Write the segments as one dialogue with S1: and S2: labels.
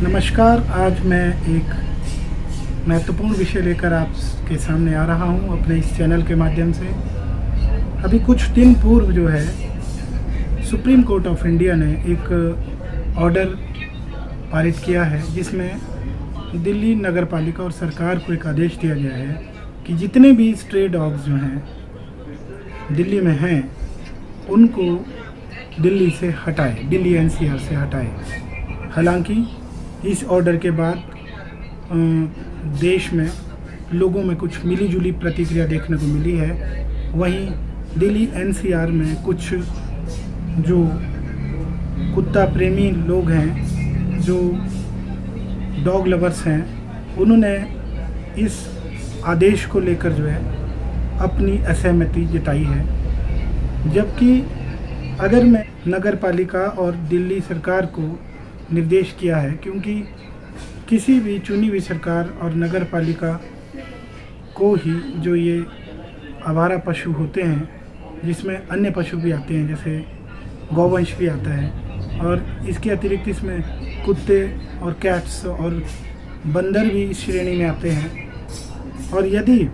S1: नमस्कार। आज मैं एक महत्वपूर्ण विषय लेकर आपके सामने आ रहा हूं अपने इस चैनल के माध्यम से। अभी कुछ दिन पूर्व जो है सुप्रीम कोर्ट ऑफ इंडिया ने एक ऑर्डर पारित किया है, जिसमें दिल्ली नगर पालिका और सरकार को एक आदेश दिया गया है कि जितने भी स्ट्रे डॉग्स जो हैं दिल्ली में हैं उनको दिल्ली से हटाए, दिल्ली एनसीआर से हटाए। हालांकि इस ऑर्डर के बाद देश में लोगों में कुछ मिली-जुली प्रतिक्रिया देखने को मिली है। वहीं दिल्ली एनसीआर में कुछ जो कुत्ता प्रेमी लोग हैं, जो डॉग लवर्स हैं, उन्होंने इस आदेश को लेकर जो है अपनी असहमति जताई है। जबकि अगर मैं नगर पालिका और दिल्ली सरकार को निर्देश किया है, क्योंकि किसी भी चुनी हुई सरकार और नगर पालिका को ही जो ये आवारा पशु होते हैं, जिसमें अन्य पशु भी आते हैं, जैसे गौवंश भी आता है, और इसके अतिरिक्त इसमें कुत्ते और कैट्स और बंदर भी इस श्रेणी में आते हैं। और यदि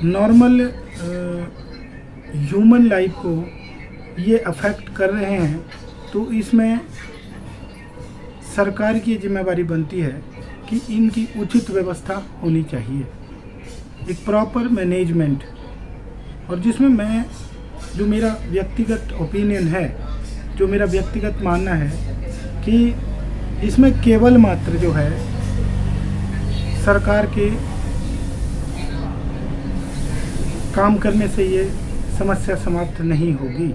S1: नॉर्मल ह्यूमन लाइफ को ये अफेक्ट कर रहे हैं, तो इसमें सरकार की जिम्मेदारी बनती है कि इनकी उचित व्यवस्था होनी चाहिए, एक प्रॉपर मैनेजमेंट। और जिसमें जो मेरा व्यक्तिगत ओपिनियन है, जो मेरा व्यक्तिगत मानना है कि इसमें केवल मात्र जो है सरकार के काम करने से ये समस्या समाप्त नहीं होगी।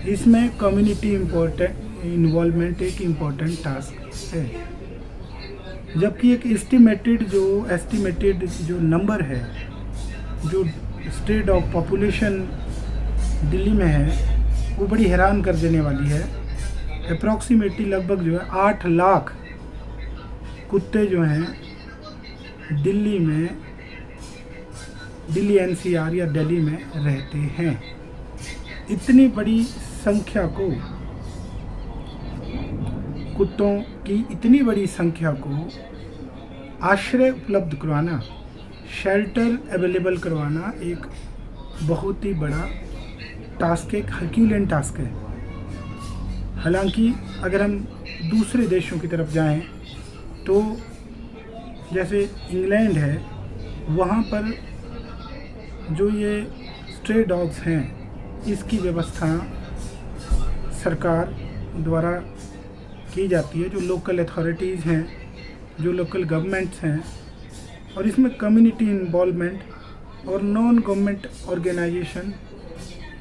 S1: इसमें कम्युनिटी इन्वॉल्वमेंट एक इम्पॉर्टेंट टास्क है। जबकि एक एस्टिमेटेड जो नंबर है, जो स्ट्रे डॉग पॉपुलेशन दिल्ली में है, वो बड़ी हैरान कर देने वाली है। अप्रॉक्सीमेटली लगभग जो है 8 लाख कुत्ते जो हैं दिल्ली में, दिल्ली एनसीआर या दिल्ली में रहते हैं। इतनी बड़ी संख्या को, कुत्तों की इतनी बड़ी संख्या को आश्रय उपलब्ध करवाना, शेल्टर अवेलेबल करवाना एक बहुत ही बड़ा टास्क है, एक हर्क्यूलियन टास्क है। हालांकि अगर हम दूसरे देशों की तरफ जाएं, तो जैसे इंग्लैंड है, वहाँ पर जो ये स्ट्रे डॉग्स हैं, इसकी व्यवस्था सरकार द्वारा की जाती है। जो लोकल अथॉरिटीज़ हैं, जो लोकल गवर्नमेंट्स हैं, और इसमें कम्युनिटी इन्वॉल्वमेंट और नॉन गवर्नमेंट ऑर्गेनाइजेशन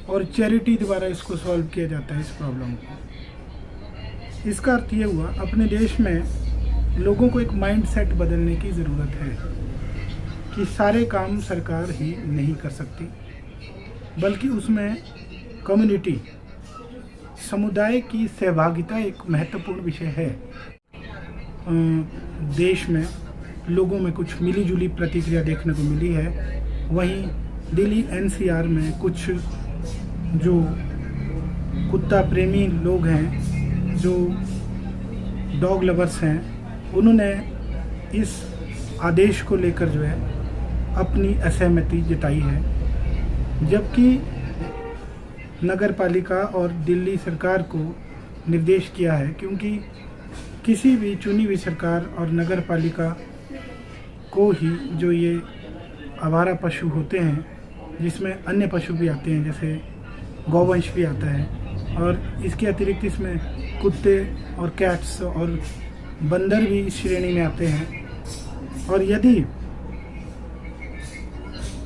S1: और चैरिटी द्वारा इसको सॉल्व किया जाता है, इस प्रॉब्लम को। इसका अर्थ ये हुआ, अपने देश में लोगों को एक माइंडसेट बदलने की ज़रूरत है कि सारे काम सरकार ही नहीं कर सकती, बल्कि उसमें कम्युनिटी, समुदाय की सहभागिता एक महत्वपूर्ण विषय है। देश में लोगों में कुछ मिली-जुली प्रतिक्रिया देखने को मिली है। वहीं दिल्ली एनसीआर में कुछ जो कुत्ता प्रेमी लोग हैं, जो डॉग लवर्स हैं, उन्होंने इस आदेश को लेकर जो है अपनी असहमति जताई है। जबकि नगर पालिका और दिल्ली सरकार को निर्देश किया है, क्योंकि किसी भी चुनी हुई सरकार और नगर पालिका को ही जो ये आवारा पशु होते हैं, जिसमें अन्य पशु भी आते हैं, जैसे गौवंश भी आता है, और इसके अतिरिक्त इसमें कुत्ते और कैट्स और बंदर भी इस श्रेणी में आते हैं। और यदि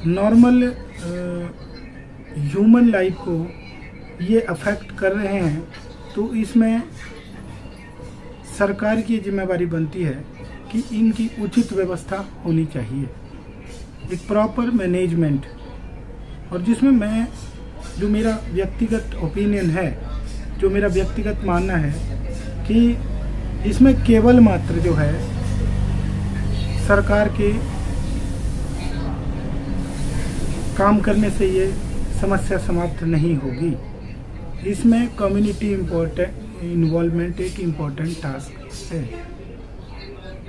S1: नॉर्मल ह्यूमन लाइफ को ये अफेक्ट कर रहे हैं, तो इसमें सरकार की जिम्मेदारी बनती है कि इनकी उचित व्यवस्था होनी चाहिए, एक प्रॉपर मैनेजमेंट। और जिसमें जो मेरा व्यक्तिगत ओपिनियन है, जो मेरा व्यक्तिगत मानना है कि इसमें केवल मात्र जो है सरकार के काम करने से ये समस्या समाप्त नहीं होगी। इसमें कम्युनिटी इन्वॉल्वमेंट एक इम्पॉर्टेंट टास्क है,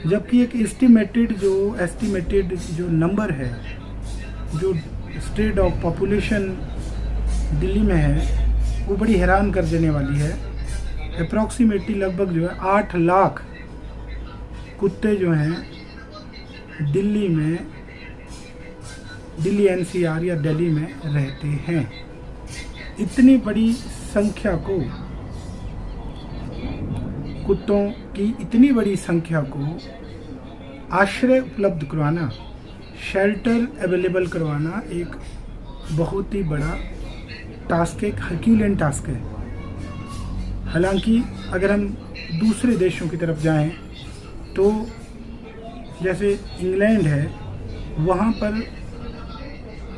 S1: जबकि एक एस्टिमेटेड जो नंबर है, जो स्ट्रे डॉग पॉपुलेशन दिल्ली में है, वो बड़ी हैरान कर देने वाली है। अप्रॉक्सीमेटली लगभग जो है 8 लाख कुत्ते जो हैं दिल्ली एनसीआर या दिल्ली में रहते हैं। इतनी बड़ी संख्या को कुत्तों की इतनी बड़ी संख्या को आश्रय उपलब्ध करवाना, शेल्टर अवेलेबल करवाना एक बहुत ही बड़ा टास्क, एक हर्क्यूलियन टास्क है। हालांकि अगर हम दूसरे देशों की तरफ जाएं तो जैसे इंग्लैंड है, वहाँ पर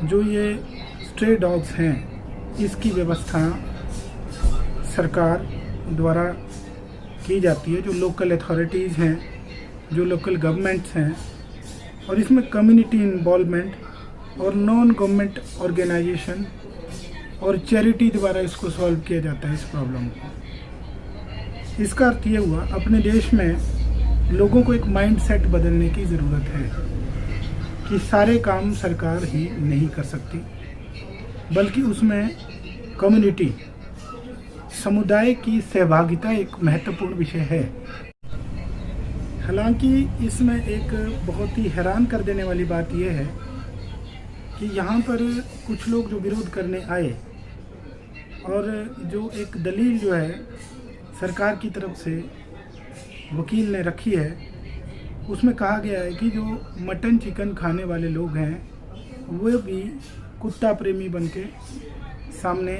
S1: जो ये स्ट्रे डॉग्स हैं, इसकी व्यवस्था सरकार द्वारा की जाती है, जो लोकल अथॉरिटीज़ हैं, जो लोकल गवर्नमेंट्स हैं, और इसमें कम्युनिटी इन्वॉल्वमेंट और नॉन गवर्नमेंट ऑर्गेनाइजेशन और चैरिटी द्वारा इसको सॉल्व किया जाता है, इस प्रॉब्लम को। इसका अर्थ ये हुआ, अपने देश में लोगों को एक माइंडसेट बदलने की ज़रूरत है कि सारे काम सरकार ही नहीं कर सकती, बल्कि उसमें कम्युनिटी, समुदाय की सहभागिता एक महत्वपूर्ण विषय है। हालांकि इसमें एक बहुत ही हैरान कर देने वाली बात यह है कि यहाँ पर कुछ लोग जो विरोध करने आए, और जो एक दलील जो है सरकार की तरफ से वकील ने रखी है, उसमें कहा गया है कि जो मटन चिकन खाने वाले लोग हैं वो भी कुत्ता प्रेमी बनके सामने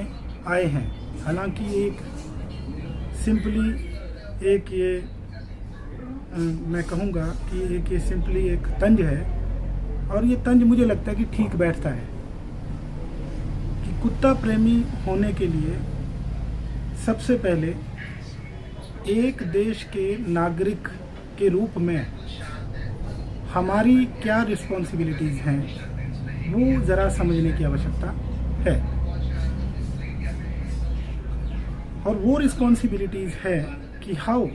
S1: आए हैं। हालांकि एक सिंपली एक ये मैं कहूँगा कि एक ये सिंपली एक तंज है, और ये तंज मुझे लगता है कि ठीक बैठता है कि कुत्ता प्रेमी होने के लिए सबसे पहले एक देश के नागरिक के रूप में हमारी क्या रिस्पॉन्सिबिलिटीज़ हैं वो ज़रा समझने की आवश्यकता है। और वो रिस्पॉन्सिबिलिटीज़ है कि how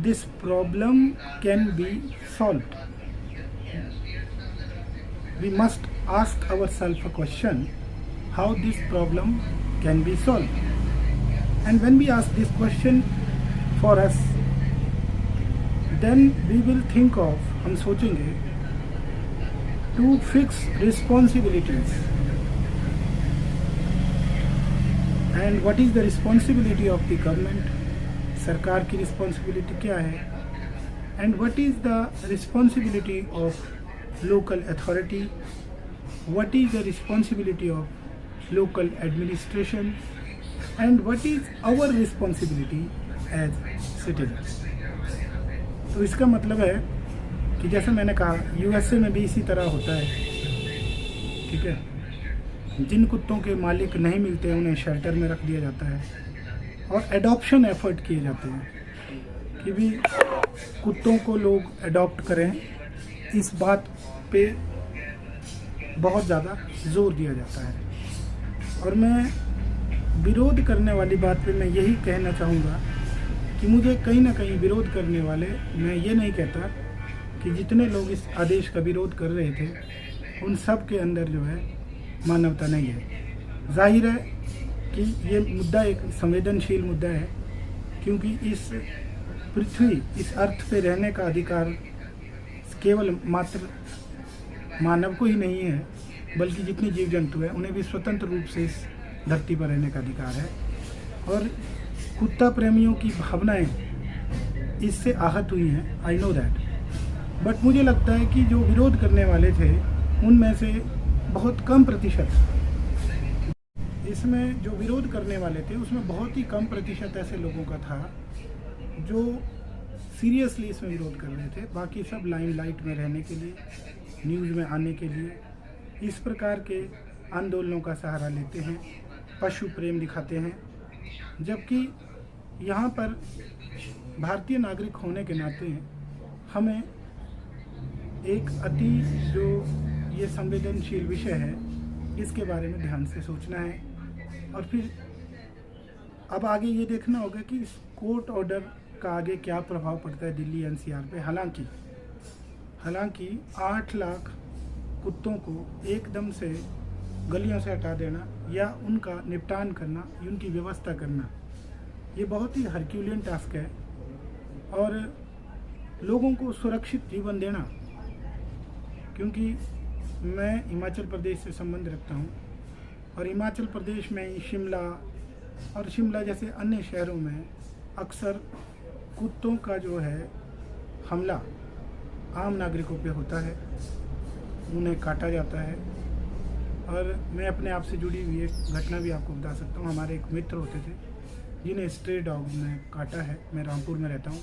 S1: this problem can be solved. We must ask ourselves a question, how this problem can be solved. And when we ask this question for us, then we will think of, हम सोचेंगे, to fix responsibilities. And what is the responsibility of the government? सरकार की responsibility क्या है? And what is the responsibility of local authority? What is the responsibility of local administration? And what is our responsibility as citizens? तो इसका मतलब है कि जैसे मैंने कहा, यूएसए में भी इसी तरह होता है, ठीक है। जिन कुत्तों के मालिक नहीं मिलते हैं उन्हें शेल्टर में रख दिया जाता है, और एडॉप्शन एफर्ट किए जाते हैं कि भी कुत्तों को लोग अडॉप्ट करें। इस बात पे बहुत ज़्यादा जोर दिया जाता है। और मैं विरोध करने वाली बात पे मैं यही कहना चाहूँगा कि मुझे कहीं ना कहीं विरोध करने वाले, मैं ये नहीं कहता कि जितने लोग इस आदेश का विरोध कर रहे थे उन सब के अंदर जो है मानवता नहीं है। जाहिर है कि ये मुद्दा एक संवेदनशील मुद्दा है, क्योंकि इस पृथ्वी, इस अर्थ पे रहने का अधिकार केवल मात्र मानव को ही नहीं है, बल्कि जितने जीव जंतु हैं उन्हें भी स्वतंत्र रूप से इस धरती पर रहने का अधिकार है। और कुत्ता प्रेमियों की भावनाएं इससे आहत हुई हैं, आई नो दैट। बट मुझे लगता है कि जो विरोध करने वाले थे उनमें से बहुत कम प्रतिशत, इसमें जो विरोध करने वाले थे उसमें बहुत ही कम प्रतिशत ऐसे लोगों का था जो सीरियसली इसमें विरोध कर रहे थे। बाकी सब लाइमलाइट में रहने के लिए, न्यूज़ में आने के लिए इस प्रकार के आंदोलनों का सहारा लेते हैं, पशु प्रेम दिखाते हैं। जबकि यहाँ पर भारतीय नागरिक होने के नाते हमें एक अति जो ये संवेदनशील विषय है इसके बारे में ध्यान से सोचना है, और फिर अब आगे ये देखना होगा कि इस कोर्ट ऑर्डर का आगे क्या प्रभाव पड़ता है दिल्ली एनसीआर पे। हालांकि 8 लाख कुत्तों को एकदम से गलियों से हटा देना या उनका निपटान करना, उनकी व्यवस्था करना, ये बहुत ही हरक्यूलियन टास्क है। और लोगों को सुरक्षित जीवन देना, क्योंकि मैं हिमाचल प्रदेश से संबंध रखता हूँ और हिमाचल प्रदेश में ही शिमला जैसे अन्य शहरों में अक्सर कुत्तों का जो है हमला आम नागरिकों पे होता है, उन्हें काटा जाता है। और मैं अपने आप से जुड़ी हुई एक घटना भी आपको बता सकता हूँ। हमारे एक मित्र होते थे जिन्हें स्ट्रे डॉग ने काटा है। मैं रामपुर में रहता हूँ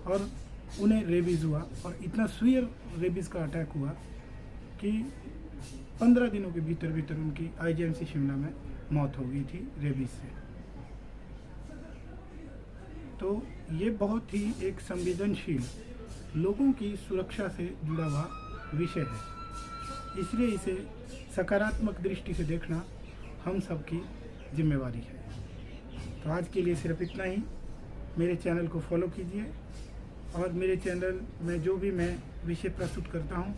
S1: और उन्हें रेबीज़ हुआ और इतना सीवियर रेबीज़ का अटैक हुआ कि 15 दिनों के भीतर उनकी आईजीएमसी शिमला में मौत हो गई थी रेबीज़ से। तो ये बहुत ही एक संवेदनशील, लोगों की सुरक्षा से जुड़ा हुआ विषय है, इसलिए इसे सकारात्मक दृष्टि से देखना हम सबकी जिम्मेवारी है। तो आज के लिए सिर्फ इतना ही। मेरे चैनल को फॉलो कीजिए और मेरे चैनल में जो भी मैं विषय प्रस्तुत करता हूँ